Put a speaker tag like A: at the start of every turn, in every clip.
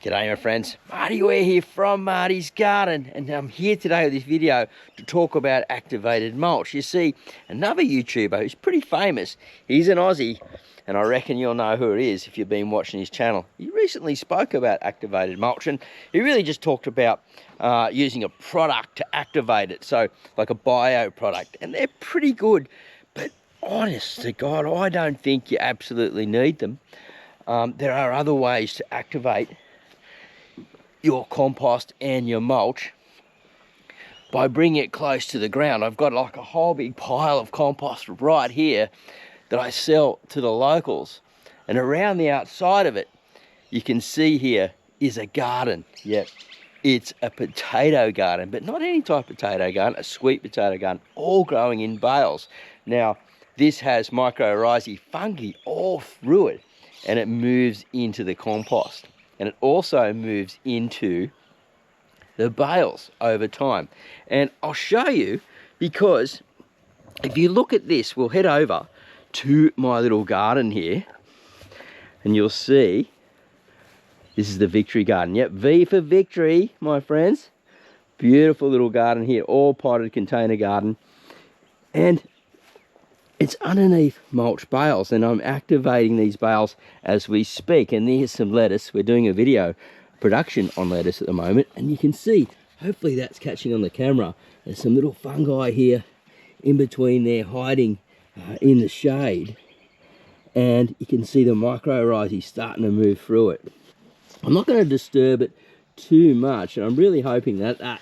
A: G'day my friends, Marty Ware here from Marty's Garden, and I'm here today with this video to talk about activated mulch. You see, another YouTuber who's pretty famous, he's an Aussie, and I reckon you'll know who it is if you've been watching his channel. He recently spoke about activated mulch, and he really just talked about using a product to activate it, so like a bio product, and they're pretty good, but honest to God, I don't think you absolutely need them. There are other ways to activate your compost and your mulch by bringing it close to the ground. I've got like a whole big pile of compost right here that I sell to the locals, and around the outside of it you can see here is a garden. Yep, it's a potato garden, but not any type of potato garden, a sweet potato garden, all growing in bales. Now this has mycorrhizae fungi all through it, and it moves into the compost, and it also moves into the bales over time. And I'll show you, because if you look at this, we'll head over to my little garden here, and you'll see this is the Victory garden. Yep, V for victory, my friends. Beautiful little garden here, all potted container garden, and it's underneath mulch bales, and I'm activating these bales as we speak. And there's some lettuce. We're doing a video production on lettuce at the moment, and you can see, hopefully that's catching on the camera, there's some little fungi here in between there hiding in the shade, and you can see the mycorrhizae starting to move through it. I'm not going to disturb it too much, and I'm really hoping that that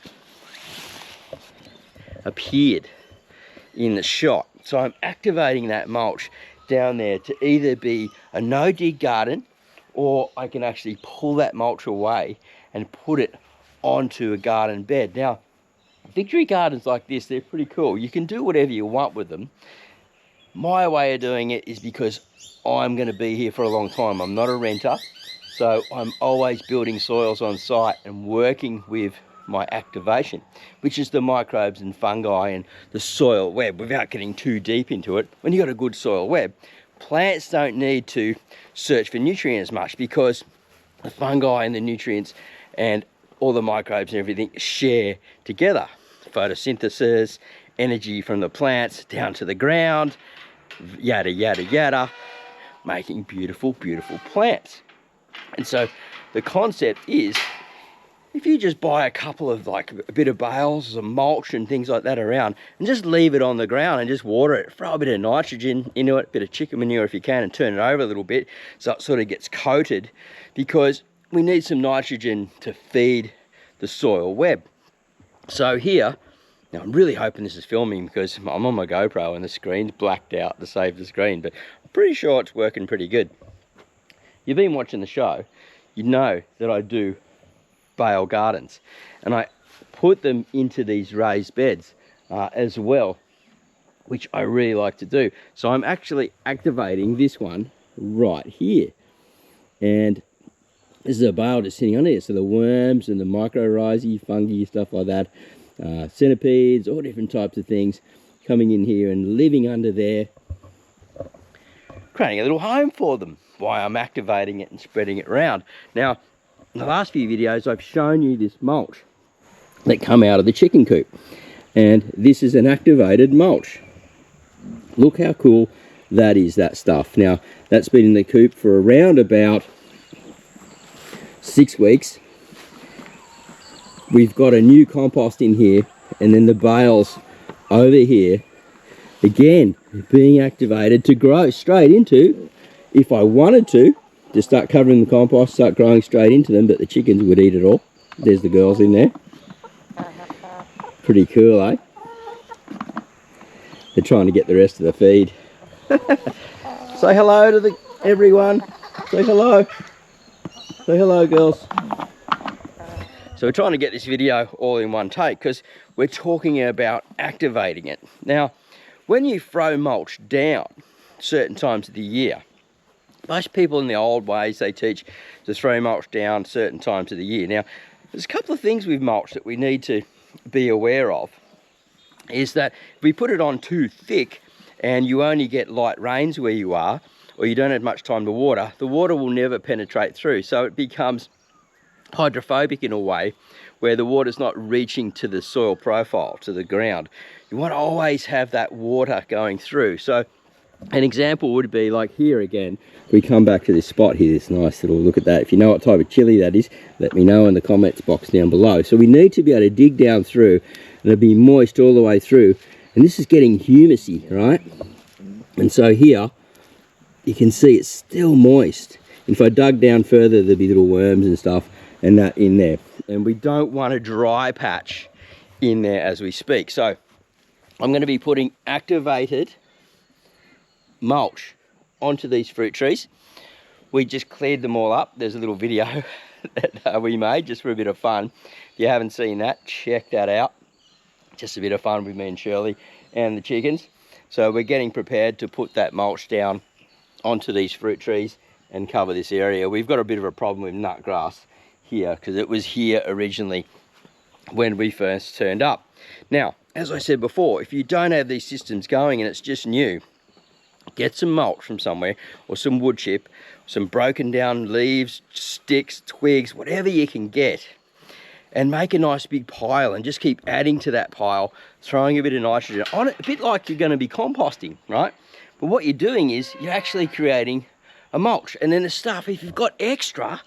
A: appeared in the shot. So I'm activating that mulch down there to either be a no-dig garden, or I can actually pull that mulch away and put it onto a garden bed. Now, Victory gardens like this, they're pretty cool. You can do whatever you want with them. My way of doing it is because I'm going to be here for a long time. I'm not a renter, so I'm always building soils on site and working with my activation, which is the microbes and fungi and the soil web. Without getting too deep into it, when you've got a good soil web, plants don't need to search for nutrients much, because the fungi and the nutrients and all the microbes and everything share together. Photosynthesis, energy from the plants down to the ground, yada yada yada, making beautiful, beautiful plants. And so the concept is, if you just buy a couple of, like a bit of bales, some mulch and things like that around, and just leave it on the ground and just water it, throw a bit of nitrogen into it, a bit of chicken manure if you can, and turn it over a little bit so it sort of gets coated, because we need some nitrogen to feed the soil web. So here, now I'm really hoping this is filming, because I'm on my GoPro and the screen's blacked out to save the screen, but I'm pretty sure it's working pretty good. You've been watching the show, you know that I do bale gardens, and I put them into these raised beds as well, which I really like to do. So I'm actually activating this one right here, and this is a bale just sitting on here, so the worms and the mycorrhizae, fungi, stuff like that, centipedes, all different types of things coming in here and living under there, creating a little home for them while I'm activating it and spreading it around. Now, in the last few videos, I've shown you this mulch that come out of the chicken coop, and this is an activated mulch. Look how cool that is, that stuff. Now, that's been in the coop for around about 6 weeks. We've got a new compost in here, and then the bales over here, again, being activated to grow straight into, if I wanted to start covering the compost, start growing straight into them, but the chickens would eat it all. There's the girls in there. Pretty cool, eh? They're trying to get the rest of the feed. Say hello to everyone. Say hello. Say hello, girls. So we're trying to get this video all in one take, because we're talking about activating it. Now, when you throw mulch down certain times of the year, most people in the old ways, they teach to throw mulch down certain times of the year. Now, there's a couple of things with mulch that we need to be aware of. Is that if we put it on too thick and you only get light rains where you are, or you don't have much time to water, the water will never penetrate through. So it becomes hydrophobic in a way, where the water's not reaching to the soil profile, to the ground. You want to always have that water going through. So an example would be like here again. We come back to this spot here, this nice little, look at that. If you know what type of chili that is, let me know in the comments box down below. So we need to be able to dig down through, and it'll be moist all the way through. And this is getting humusy, right? And so here, you can see it's still moist. If I dug down further, there'd be little worms and stuff and that in there. And we don't want a dry patch in there as we speak. So I'm going to be putting activated mulch onto these fruit trees. We just cleared them all up. There's a little video that we made just for a bit of fun. If you haven't seen that, check that out. Just a bit of fun with me and Shirley and the chickens. So we're getting prepared to put that mulch down onto these fruit trees and cover this area. We've got a bit of a problem with nut grass here because it was here originally when we first turned up. Now, as I said before, if you don't have these systems going and it's just new, get some mulch from somewhere, or some wood chip, some broken down leaves, sticks, twigs, whatever you can get, and make a nice big pile and just keep adding to that pile, throwing a bit of nitrogen on it, a bit like you're going to be composting, right? But what you're doing is you're actually creating a mulch, and then the stuff, if you've got extra,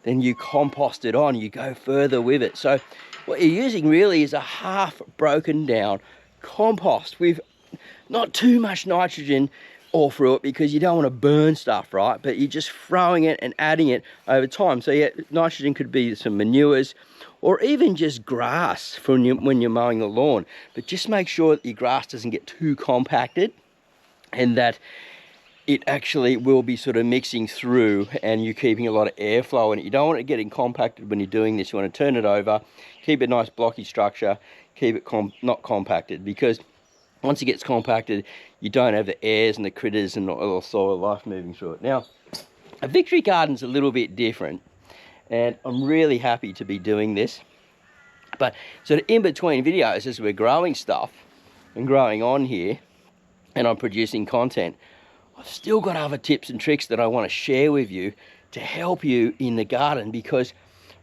A: then you compost it on, you go further with it. So what you're using really is a half broken down compost with not too much nitrogen all through it, because you don't want to burn stuff, right? But you're just throwing it and adding it over time. So yeah, nitrogen could be some manures, or even just grass from when you're mowing the lawn. But just make sure that your grass doesn't get too compacted, and that it actually will be sort of mixing through and you're keeping a lot of airflow in it. You don't want it getting compacted when you're doing this. You want to turn it over, keep it nice blocky structure, keep it not compacted, because once it gets compacted, you don't have the airs and the critters and all the soil life moving through it. Now, a victory garden's a little bit different, and I'm really happy to be doing this. But sort of in between videos, as we're growing stuff and growing on here, and I'm producing content, I've still got other tips and tricks that I want to share with you to help you in the garden, because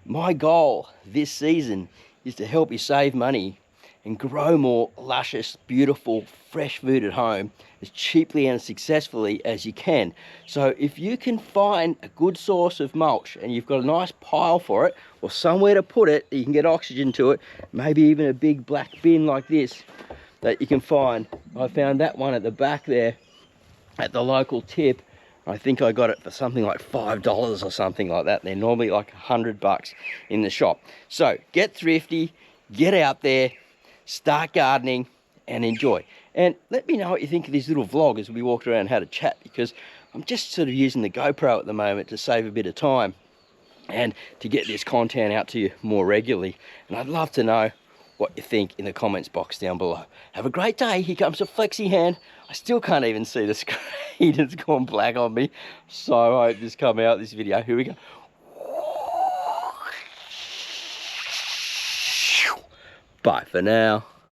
A: my goal this season is to help you save money and grow more luscious, beautiful, fresh food at home as cheaply and successfully as you can. So if you can find a good source of mulch and you've got a nice pile for it, or somewhere to put it, you can get oxygen to it, maybe even a big black bin like this that you can find. I found that one at the back there at the local tip. I think I got it for something like $5 or something like that. They're normally like $100 in the shop. So get thrifty, get out there, start gardening and enjoy. And let me know what you think of this little vlog as we walked around and had a chat, because I'm just sort of using the GoPro at the moment to save a bit of time and to get this content out to you more regularly. And I'd love to know what you think in the comments box down below. Have a great day. Here comes a flexi hand. I still can't even see the screen. It's gone black on me. So I hope this come out, this video. Here we go. Bye for now.